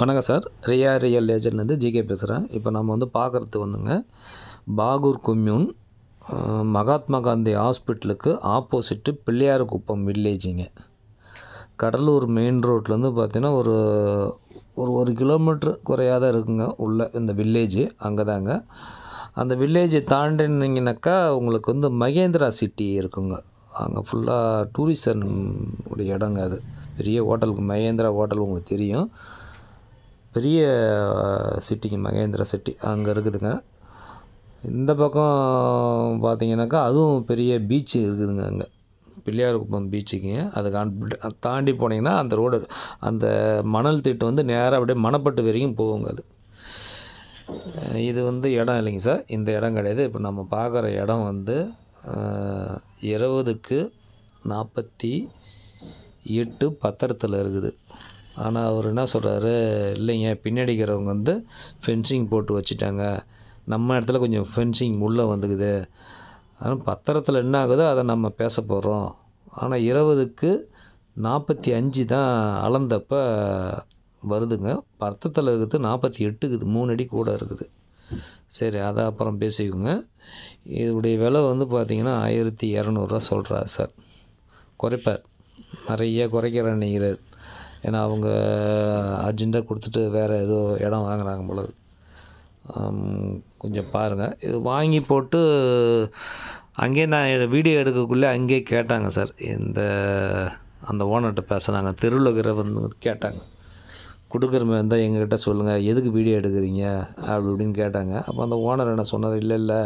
வணக்கம் sir. Real ஏஜென்ட்லேருந்து GK பேசுகிறேன். இப்போ நம்ம வந்து பார்க்குறது வந்துங்க, பாகூர் கொம்யூன் மகாத்மா காந்தி ஹாஸ்பிட்டலுக்கு ஆப்போசிட்டு பிள்ளையார்குப்பம் வில்லேஜிங்க. கடலூர் மெயின் ரோட்லேருந்து பார்த்தீங்கன்னா ஒரு ஒரு 1 கிலோமீட்ரு குறையாத இருக்குங்க உள்ள இந்த வில்லேஜு. அங்கே தாங்க. அந்த வில்லேஜை தாண்டினீங்கனாக்கா உங்களுக்கு வந்து மகேந்திரா சிட்டி இருக்குங்க. அங்கே ஃபுல்லாக டூரிசம் உடைய இடங்க. அது பெரிய ஹோட்டலுக்கு மகேந்திரா ஹோட்டல் உங்களுக்கு தெரியும். பெரிய சிட்டிங்க மகேந்திரா சிட்டி அங்கே இருக்குதுங்க. இந்த பக்கம் பார்த்தீங்கன்னாக்கா அதுவும் பெரிய பீச்சு இருக்குதுங்க. அங்கே பிள்ளையார்குப்பம் பீச்சுக்குங்க. அதை தாண்டி போனீங்கன்னா அந்த ரோடு, அந்த மணல் திட்டு வந்து நேராக அப்படியே மணப்பட்டு வரைக்கும் போகுங்க. அது இது வந்து இடம் இல்லைங்க சார், இந்த இடம் கிடையாது. இப்போ நம்ம பார்க்குற இடம் வந்து 20க்கு 48 பத்திரத்தில் இருக்குது. ஆனால் அவர் என்ன சொல்கிறாரு, இல்லைங்க பின்னாடிக்கிறவங்க வந்து ஃபென்சிங் போட்டு வச்சுட்டாங்க, நம்ம இடத்துல கொஞ்சம் ஃபென்சிங் உள்ளே வந்துக்குது, ஆனால் பத்திரத்தில் என்ன ஆகுதோ அதை நம்ம பேச போகிறோம். ஆனால் 20க்கு 45 தான் அளந்தப்போ வருதுங்க. பத்திரத்தில் இருக்குது 48க்குது, 3 அடி கூட இருக்குது. சரி, அதை அப்புறம் பேசிக்குங்க. இதோடைய விலை வந்து பார்த்திங்கன்னா 1200 சொல்கிறார் சார். குறைப்பார், நிறைய குறைக்கிற நினைக்கிறார். ஏன்னா அவங்க அர்ஜென்ட்டாக கொடுத்துட்டு வேறு ஏதோ இடம் வாங்குறாங்க போல. கொஞ்சம் பாருங்கள். இது வாங்கி போட்டு அங்கேயே நான் வீடியோ எடுக்கக்குள்ளே அங்கேயே கேட்டாங்க சார். அந்த ஓனர்கிட்ட பேசுனாங்க, தெருவில் இருக்கிற வந்து கேட்டாங்க, கொடுக்குற மாதிரி இருந்தால் எங்ககிட்ட சொல்லுங்கள், எதுக்கு வீடியோ எடுக்கிறீங்க அப்படின்னு கேட்டாங்க. அப்போ அந்த ஓனர் என்ன சொன்னார், இல்லை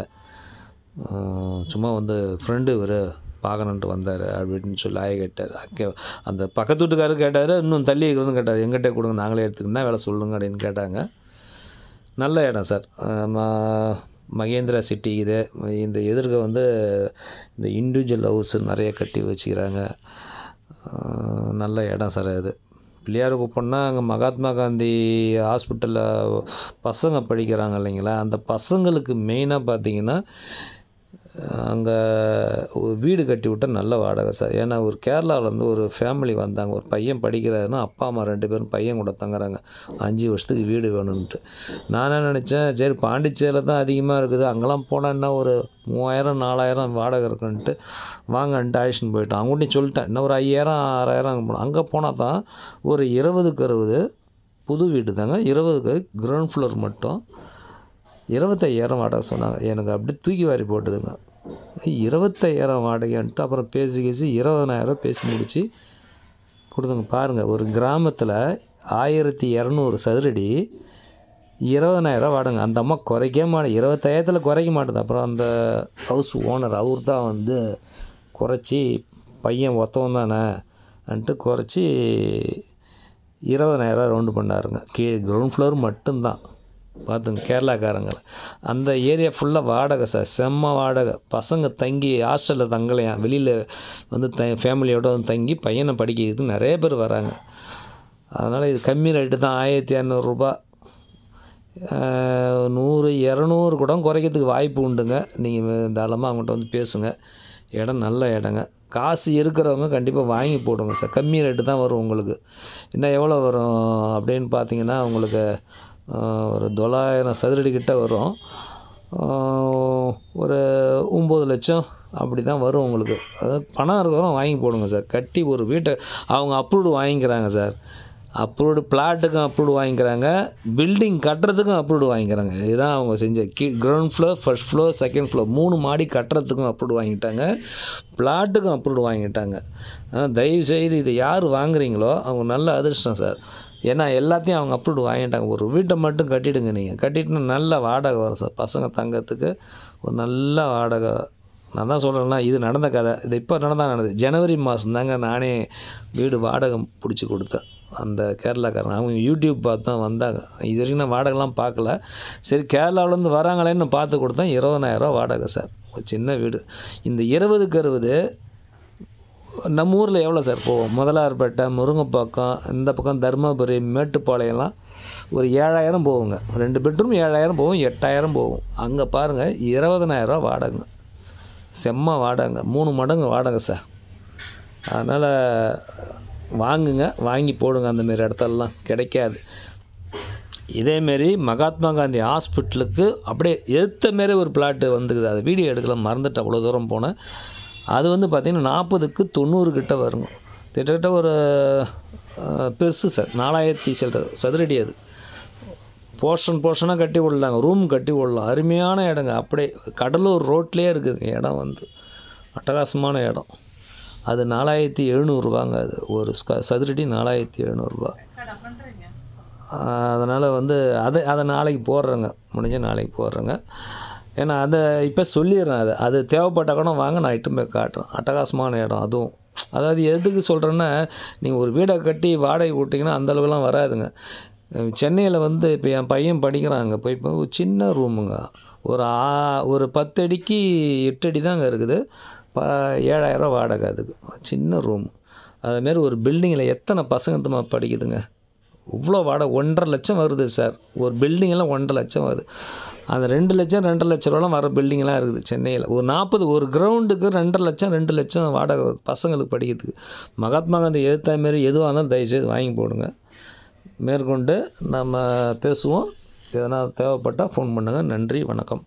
சும்மா வந்து ஃப்ரெண்டு இவர் பார்க்கணுன்ட்டு வந்தார் அப்படின்னு சொல்லி கேட்டார். அங்கே அந்த பக்கத்து வீட்டுக்காரர் கேட்டார், இன்னும் தள்ளி இருக்கிறதுன்னு கேட்டார், எங்கிட்டே கொடுங்க நாங்களே எடுத்துக்கினா வேலை சொல்லுங்க அப்படின்னு கேட்டாங்க. நல்ல இடம் சார். மகேந்திரா சிட்டி இது. இந்த எதிர்க்க வந்து இந்த இண்டிவிஜுவல் ஹவுஸ் நிறைய கட்டி வச்சுக்கிறாங்க. நல்ல இடம் சார் அது. பிள்ளையார்குப்பம்னா அங்கே மகாத்மா காந்தி ஹாஸ்பிட்டலில் பசங்க படிக்கிறாங்க இல்லைங்களா, அந்த பசங்களுக்கு மெயினாக பார்த்தீங்கன்னா அங்கே ஒரு வீடு கட்டி விட்டால் நல்ல வாடகை சார். ஏன்னா ஒரு கேரளாவிலேருந்து ஒரு ஃபேமிலி வந்தாங்க, ஒரு பையன் படிக்கிறாருன்னா அப்பா அம்மா 2 பேரும் பையன் கூட தங்குறாங்க. 5 வருஷத்துக்கு வீடு வேணும்ன்ட்டு. நான் என்ன நினச்சேன், சரி பாண்டிச்சேரியில் தான் அதிகமாக இருக்குது, அங்கெல்லாம் போனான்னா ஒரு 3000 4000 வாடகை இருக்குன்ட்டு வாங்கன்ட்டு அழைச்சின்னு போயிட்டோம். அவங்ககிட்டையும் சொல்லிட்டேன், இன்னும் ஒரு 5000 6000 அங்கே போனோம். அங்கே போனால் தான் ஒரு 20க்கு 60 புது வீடு தாங்க. 20க்கு கிரவுண்ட் ஃப்ளோர் மட்டும் 25,000 வாடகை சொன்னாங்க. எனக்கு அப்படி தூக்கி வாரி போட்டுதுங்க. 25,000 வாடகைன்ட்டு அப்புறம் பேசி 20,000 பேசி முடித்து கொடுத்துங்க. பாருங்கள், ஒரு கிராமத்தில் 1200 சதுரடி 20,000 வாடகை. அந்த அம்மா குறைக்க மாட்டேன், 25,000 குறைக்க மாட்டேது. அப்புறம் அந்த ஹவுஸ் ஓனர் அவர் தான் வந்து குறைச்சி, பையன் ஒத்தவன் தானேன்ட்டு குறைச்சி 20,000 ரவுண்டு பண்ணாருங்க. கீழே கிரவுண்ட் ஃப்ளோர் மட்டும்தான். பார்த்துங்க கேரளாக்காரங்களை. அந்த ஏரியா ஃபுல்லாக வாடகை சார், செம்ம வாடகை. பசங்க தங்கி ஹாஸ்டலில் தங்கலையாம், வெளியில் வந்து ஃபேமிலியோடு வந்து தங்கி பையனை படிக்கிறதுக்கு நிறைய பேர் வராங்க. அதனால் இது கம்மி ரேட்டு தான், 1200 ரூபா. 100 200 கூட குறைக்கிறதுக்கு வாய்ப்பு உண்டுங்க. நீங்கள் தாராளமாக அவங்கள்ட்ட வந்து பேசுங்க. இடம் நல்ல இடங்க. காசு இருக்கிறவங்க கண்டிப்பாக வாங்கி போடுங்க சார். கம்மி ரேட்டு தான் வரும் உங்களுக்கு. இன்னும் எவ்வளோ வரும் அப்படின்னு பார்த்தீங்கன்னா உங்களுக்கு ஒரு 9,000 சதுரடி கிட்ட வரும். ஒரு 9 லட்சம் அப்படி தான் வரும் உங்களுக்கு. அதாவது பணம் இருக்கிறவங்க வாங்கி போடுங்க சார். கட்டி ஒரு வீட்டை அவங்க அப்ரூவ்டு வாங்கிக்கிறாங்க சார். அப்ரூவ்டு பிளாட்டுக்கும் அப்ரூவ்டு வாங்கிக்கிறாங்க, பில்டிங் கட்டுறதுக்கும் அப்ரூவ்டு வாங்கிக்கிறாங்க. இதுதான் அவங்க செஞ்ச ground floor, first floor, second floor 3 மாடி கட்டுறதுக்கும் அப்ரூவ்டு வாங்கிட்டாங்க, பிளாட்டுக்கும் அப்ரூவ்டு வாங்கிட்டாங்க. தயவுசெய்து இதை யார் வாங்குறீங்களோ அவங்க நல்ல அதிர்ஷ்டம் சார். ஏன்னா எல்லாத்தையும் அவங்க அப்ரூவ்டு வாங்கிட்டாங்க. ஒரு வீட்டை மட்டும் கட்டிவிடுங்க. நீங்கள் கட்டிட்டுனா நல்ல வாடகை வரும் சார். பசங்க தங்கத்துக்கு ஒரு நல்ல வாடகை. நான் தான் சொல்கிறேன்னா, இது நடந்த கதை. இது இப்போ நடந்தது. ஜனவரி மாதம் தாங்க நானே வீடு வாடகை பிடிச்சி கொடுத்தேன். அந்த கேரளாக்காரங்க அவங்க யூடியூப் பார்த்து தான் வந்தாங்க. இது வரைக்கும் நான் வாடகைலாம் பார்க்கல. சரி கேரளாவிலேருந்து வராங்களேன்னு பார்த்து கொடுத்தேன். 20,000 வாடகை சார், ஒரு சின்ன வீடு. இந்த 20க்கு 60 நம்ம ஊரில் எவ்வளோ சார் போவோம்? முதலார்பேட்டை, முருங்கைப்பாக்கம், இந்த பக்கம் தருமபுரி, மேட்டுப்பாளையம்லாம் ஒரு 7,000 போகுங்க. 2 பெட்ரூம் 7,000 போகும், 8,000 போகும். அங்கே பாருங்கள் 20,000 வாடகைங்க. செம்ம வாடகைங்க, 3 மடங்கு வாடகை சார். அதனால் வாங்குங்க, வாங்கி போடுங்க. அந்தமாரி இடத்தெல்லாம் கிடைக்காது. இதேமாரி மகாத்மா காந்தி ஹாஸ்பிட்டலுக்கு அப்படியே எதிர்த்த மாரி ஒரு பிளாட்டு வந்துக்குது. அது வீடியோ எடுக்கலாம் மறந்துட்டு அவ்வளோ தூரம் போனேன். அது வந்து பார்த்திங்கன்னா 40க்கு 90 கிட்ட வருங்க. கிட்டத்தட்ட ஒரு பெருசு சார், 4000 சதுரடி. அது போர்ஷனாக கட்டி விடலாங்க, ரூம் கட்டி விடலாம். அருமையான இடங்க. அப்படியே கடலூர் ரோட்லேயே இருக்குதுங்க இடம். வந்து அட்டகாசமான இடம். அது 4700 அது ஒரு சதுரடி 4700. அதனால் வந்து அதை நாளைக்கு போடுறேங்க, முடிஞ்ச நாளைக்கு போடுறேங்க. ஏன்னா அதை இப்போ சொல்லிடுறேன். அது தேவைப்பட்டால் கூட வாங்க, நான் இட்டு போய் காட்டுறேன். அட்டகாசமான இடம் அதுவும். அதாவது எதுக்கு சொல்கிறேன்னா, நீங்கள் ஒரு வீடை கட்டி வாடகை விட்டிங்கன்னா அந்தளவுலாம் வராதுங்க. சென்னையில் வந்து இப்போ என் பையன் படிக்கிறான். அங்கே போய் இப்போ ஒரு சின்ன ரூமுங்க, ஒரு 10 அடிக்கு 8 அடி தாங்க இருக்குது. 7000 வாடகை அதுக்கு. சின்ன ரூமு. அதுமாரி ஒரு பில்டிங்கில் எத்தனை பசங்க படிக்குதுங்க. இவ்வளோ வாடகை 1,50,000 லட்சம் வருது சார். ஒரு பில்டிங்கெல்லாம் 1,50,000 லட்சம் வருது. அந்த 2 லட்சம் 2,50,000 லட்ச ரூபாலாம் வர பில்டிங்லாம் இருக்குது சென்னையில். ஒரு கிரவுண்டுக்கு 2,50,000 லட்சம் 2 லட்சம் வாடகை பசங்களுக்கு படிக்கிறதுக்கு. மகாத்மா காந்தி எதிர்த்த மாரி எதுவாக இருந்தாலும் தயவுசெய்து வாங்கி போடுங்க. மேற்கொண்டு நம்ம பேசுவோம். எதனா தேவைப்பட்டால் ஃபோன் பண்ணுங்கள். நன்றி, வணக்கம்.